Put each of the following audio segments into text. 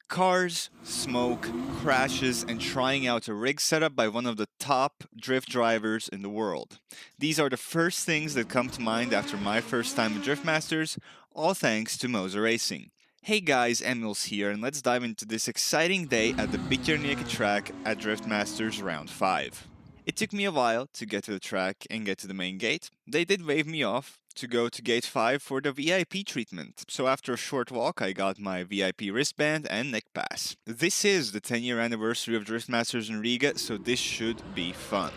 Cars, smoke, crashes, and trying out a rig setup by one of the top drift drivers in the world. These are the first things that come to mind after my first time with Drift Masters, all thanks to Moza Racing. Hey guys, Emils here, and let's dive into this exciting day at the Bitjarneke track at Drift Masters Round 5. It took me a while to get to the track and get to the main gate. They did wave me off to go to gate 5 for the VIP treatment, so after a short walk I got my VIP wristband and neck pass. This is the 10-year anniversary of Drift Masters in Riga, so this should be fun.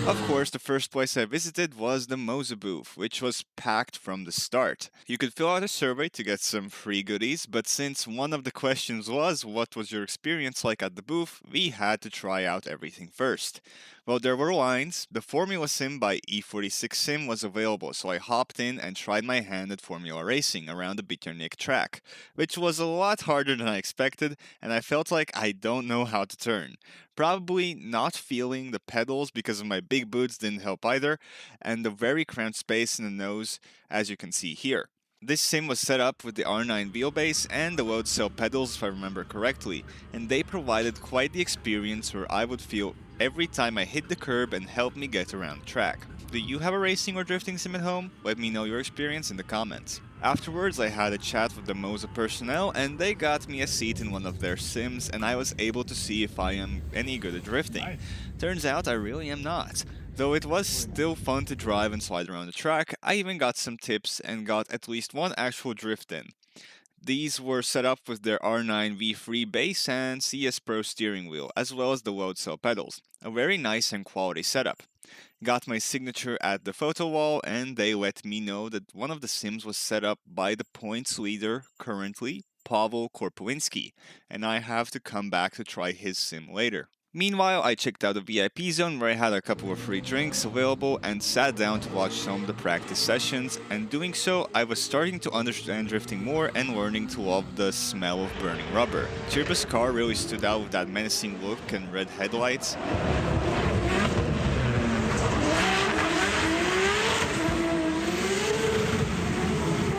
Of course, the first place I visited was the Moza booth, which was packed from the start. You could fill out a survey to get some free goodies, but since one of the questions was what was your experience like at the booth, we had to try out everything first. Well, there were lines. The Formula Sim by E46 Sim was available, so I hopped in and tried my hand at Formula Racing around the Bitjarnik track, which was a lot harder than I expected, and I felt like I don't know how to turn. Probably not feeling the pedals because of my big boots didn't help either, and the very cramped space in the nose, as you can see here. This sim was set up with the R9 wheelbase and the load cell pedals if I remember correctly, and they provided quite the experience where I would feel every time I hit the curb and helped me get around the track. Do you have a racing or drifting sim at home? Let me know your experience in the comments. Afterwards, I had a chat with the Moza personnel and they got me a seat in one of their sims and I was able to see if I am any good at drifting. Turns out I really am not. Though it was still fun to drive and slide around the track, I even got some tips and got at least one actual drift in. These were set up with their R9 V3 base and CS Pro steering wheel, as well as the load cell pedals. A very nice and quality setup. Got my signature at the photo wall, and they let me know that one of the sims was set up by the points leader currently, Pavel Korpowinski, and I have to come back to try his sim later. Meanwhile, I checked out the VIP zone where I had a couple of free drinks available and sat down to watch some of the practice sessions, and doing so, I was starting to understand drifting more and learning to love the smell of burning rubber. Chirpa's car really stood out with that menacing look and red headlights.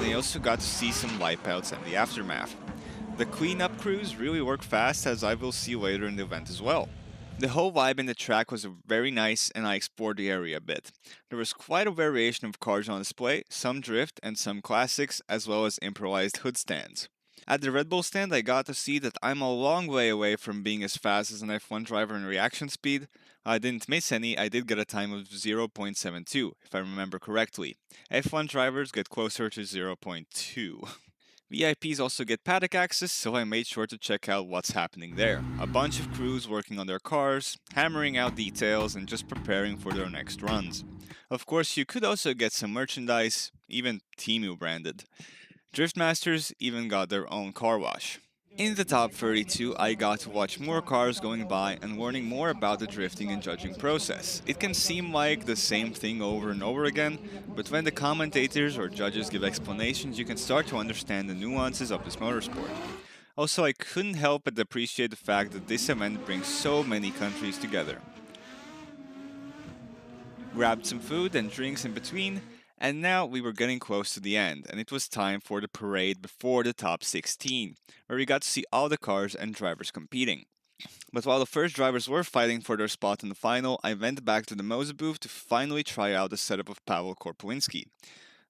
I also got to see some wipeouts and the aftermath. The cleanup crews really work fast, as I will see later in the event as well. The whole vibe in the track was very nice and I explored the area a bit. There was quite a variation of cars on display, some drift and some classics, as well as improvised hood stands. At the Red Bull stand I got to see that I'm a long way away from being as fast as an F1 driver in reaction speed. I didn't miss any, I did get a time of 0.72, if I remember correctly. F1 drivers get closer to 0.2. VIPs also get paddock access, so I made sure to check out what's happening there. A bunch of crews working on their cars, hammering out details, and just preparing for their next runs. Of course, you could also get some merchandise, even Temu branded. Driftmasters even got their own car wash. In the top 32, I got to watch more cars going by and learning more about the drifting and judging process. It can seem like the same thing over and over again, but when the commentators or judges give explanations, you can start to understand the nuances of this motorsport. Also, I couldn't help but appreciate the fact that this event brings so many countries together. Grabbed some food and drinks in between, and now we were getting close to the end, and it was time for the parade before the top 16, where we got to see all the cars and drivers competing. But while the first drivers were fighting for their spot in the final, I went back to the Moza booth to finally try out the setup of Pavel Korpowinski.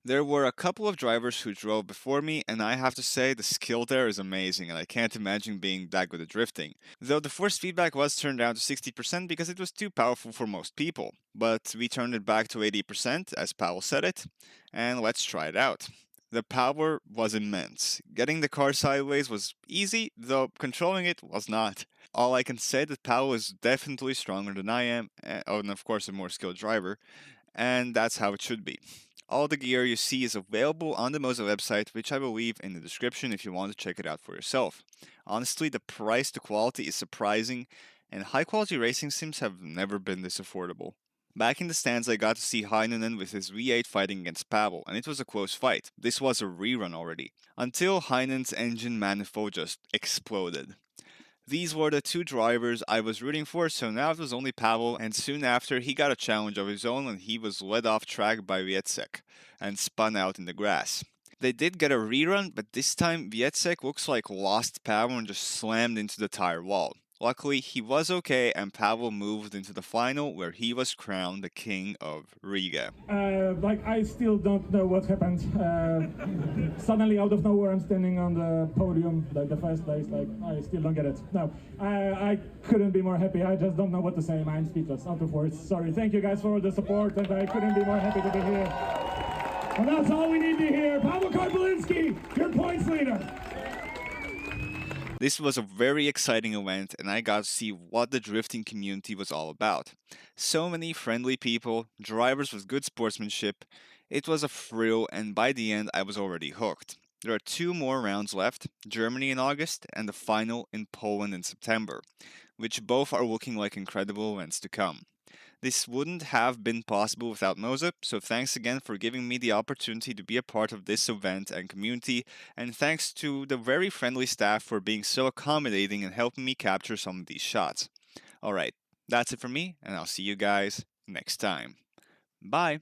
There were a couple of drivers who drove before me, and I have to say the skill there is amazing, and I can't imagine being that good at drifting. Though the force feedback was turned down to 60% because it was too powerful for most people. But we turned it back to 80%, as Pavel said it, and let's try it out. The power was immense. Getting the car sideways was easy, though controlling it was not. All I can say that Pavel is definitely stronger than I am, and of course a more skilled driver, and that's how it should be. All the gear you see is available on the Moza website, which I will leave in the description if you want to check it out for yourself. Honestly, the price to quality is surprising, and high quality racing sims have never been this affordable. Back in the stands, I got to see Heinonen with his V8 fighting against Pavel, and it was a close fight. This was a rerun already, until Heinen's engine manifold just exploded. These were the two drivers I was rooting for, so now it was only Pavel, and soon after he got a challenge of his own when he was led off track by Vietzek and spun out in the grass. They did get a rerun, but this time Vietzek looks like lost Pavel and just slammed into the tire wall. Luckily, he was okay, and Pavel moved into the final where he was crowned the king of Riga. I still don't know what happened. Suddenly, out of nowhere, I'm standing on the podium, like the first place. I still don't get it. No, I couldn't be more happy. I just don't know what to say. I'm speechless, out of words. Sorry. Thank you guys for all the support, and I couldn't be more happy to be here. And that's all we need to hear. Pavel Karpolinski, your points leader. This was a very exciting event, and I got to see what the drifting community was all about. So many friendly people, drivers with good sportsmanship. It was a thrill, and by the end, I was already hooked. There are two more rounds left, Germany in August and the final in Poland in September, which both are looking like incredible events to come. This wouldn't have been possible without Moza, so thanks again for giving me the opportunity to be a part of this event and community, and thanks to the very friendly staff for being so accommodating and helping me capture some of these shots. Alright, that's it for me, and I'll see you guys next time. Bye!